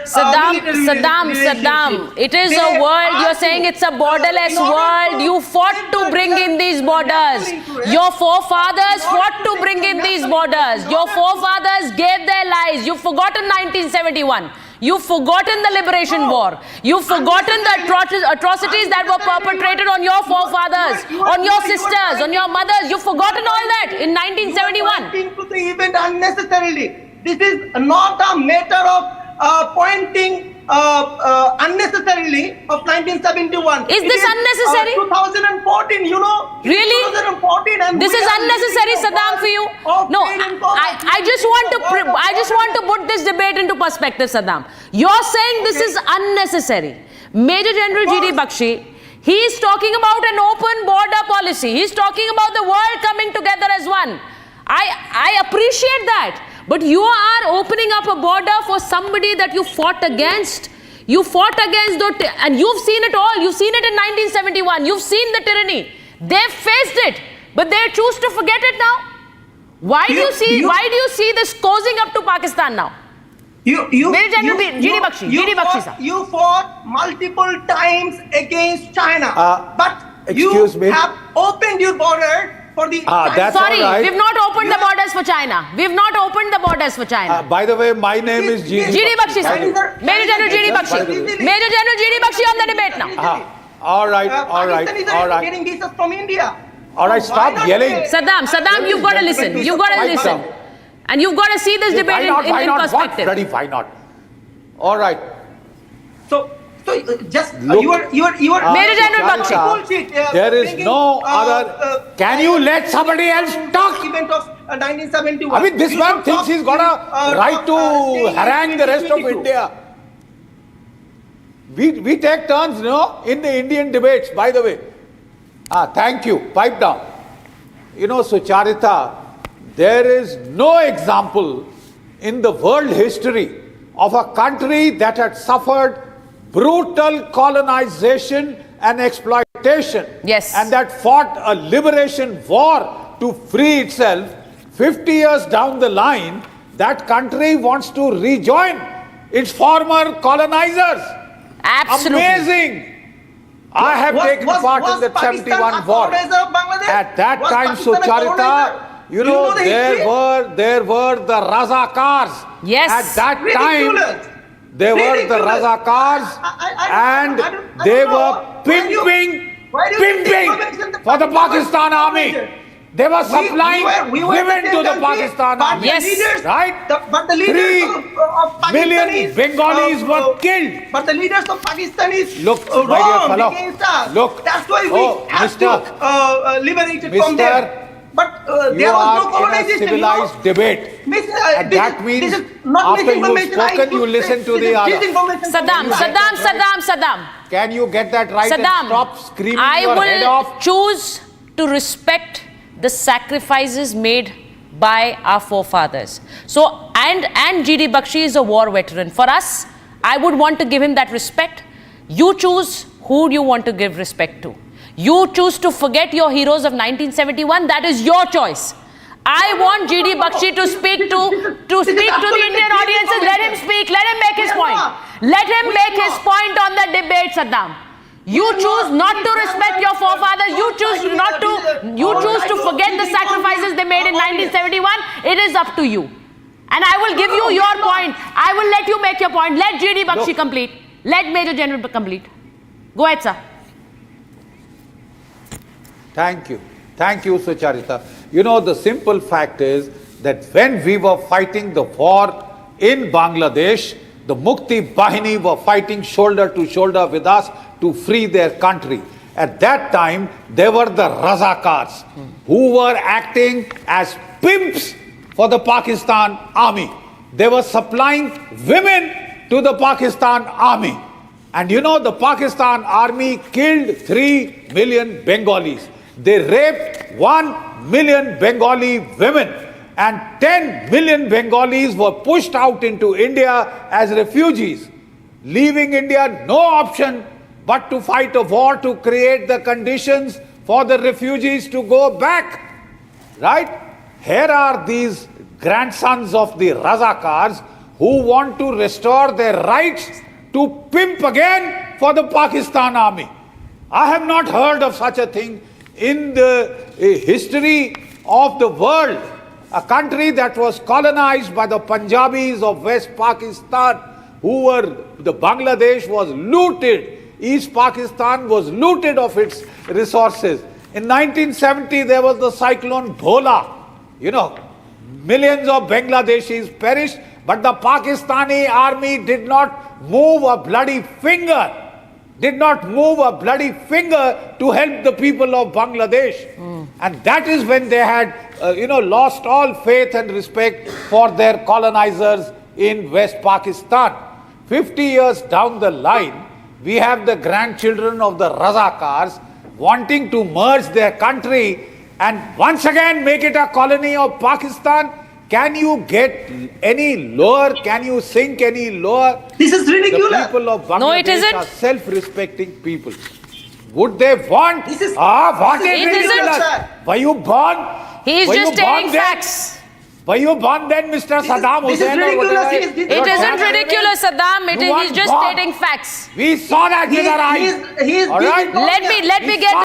Saddam. It is a world. You're saying it's a borderless world. You fought to bring in these borders. Your forefathers fought to bring in these borders. Your forefathers gave their lives. You've forgotten 1971. You've forgotten the Liberation War. You've forgotten the atrocities that were perpetrated on your forefathers, on your sisters, on your mothers. You've forgotten all that in 1971. To the event unnecessarily. This is not a matter of pointing unnecessarily of 1971. Is this unnecessary? 2014, you know. Really? 2014. And this is unnecessary, Saddam, for you? No, I just want to put this debate into perspective, Saddam. You're saying this is unnecessary. Major General G.D. Bakshi, he is talking about an open border policy. He's talking about the world coming together as one. I appreciate that. But you are opening up a border for somebody that you fought against. You fought against, and you've seen it all. You've seen it in 1971. You've seen the tyranny. They've faced it, but they choose to forget it now. Why do you see this cozying up to Pakistan now? Major General G.D. Bakshi, sir. You fought multiple times against China, but excuse me. have opened your border. That's sorry, all right. we've not opened the borders for China. We've not opened the borders for China. By the way, my name is G.D. Bakshi, sir. Major General G.D. Bakshi. Major General G.D. Bakshi on the debate now. All right. Pakistan is getting visas from India. All right, stop yelling. Saddam, you've got to listen. You've got to listen. And you've got to see this debate in perspective. Why not? All right. So just you are Major General Bakshi. There is no other. Can you let somebody else talk? Event of 1971. I mean, this man thinks he's got a right to harangue the rest of India. We take turns, in the Indian debates. By the way, thank you. Pipe down. Sucharita, there is no example in the world history of a country that had suffered brutal colonization and exploitation, yes, and that fought a liberation war to free itself. 50 years down the line, that country wants to rejoin its former colonizers. Absolutely. Amazing. I have taken part in the 71 war. At that time, Sucharita, there were the Razakars. Yes. At that time, there were the Razakars, and they were pimping for the Pakistan army. They were supplying women to the Pakistan army. Yes. Right? But the leaders of 3 million Bengalis were killed. But the leaders of Pakistanis Look, my dear fellow, against us. look. That's why we have to liberate it from there. But there was no colonization. In a civilized debate. That means after you've spoken, you listen to the other. Saddam. Can you get that right and stop screaming your head off? I will choose to respect the sacrifices made by our forefathers. So, and G.D. Bakshi is a war veteran. For us, I would want to give him that respect. You choose who you want to give respect to. You choose to forget your heroes of 1971. That is your choice. I want G.D. Bakshi to speak to the Indian audiences. Let him speak. Let him make his point. Let him make his point on the debate, Saddam. You choose not to respect your forefathers. You choose to forget the sacrifices they made in 1971. It is up to you. And I will give you your point. I will let you make your point. Let G.D. Bakshi complete. Let Major General complete. Go ahead, sir. Thank you, Sucharita. The simple fact is that when we were fighting the war in Bangladesh, the Mukti Bahini were fighting shoulder to shoulder with us to free their country. At that time, they were the Razakars who were acting as pimps for the Pakistan army. They were supplying women to the Pakistan army. And the Pakistan army killed 3 million Bengalis. They raped 1 million Bengali women, and 10 million Bengalis were pushed out into India as refugees, leaving India no option but to fight a war to create the conditions for the refugees to go back. Right? Here are these grandsons of the Razakars who want to restore their rights to pimp again for the Pakistan army. I have not heard of such a thing in the history of the world. A country that was colonized by the Punjabis of West Pakistan, the Bangladesh was looted. East Pakistan was looted of its resources. In 1970, there was the cyclone Bhola. Millions of Bangladeshis perished, but the Pakistani army did not move a bloody finger. Did not move a bloody finger to help the people of Bangladesh. And that is when they had, lost all faith and respect for their colonizers in West Pakistan. 50 years down the line, we have the grandchildren of the Razakars wanting to merge their country and once again make it a colony of Pakistan. Can you get any lower? Can you sink any lower? This is ridiculous. The people of Bangladesh No, it isn't. are self-respecting people. Would they want? This is- What this is is ridiculous? ridiculous, sir. Were you born? He is Were just you born stating then? facts. Were you born then, Mr. Saddam this is Hussein? or ridiculous. whatever? He is- It Your isn't father ridiculous, Saddam. You He's just weren't born. stating facts. We saw that with our eyes. He is All right? Let me get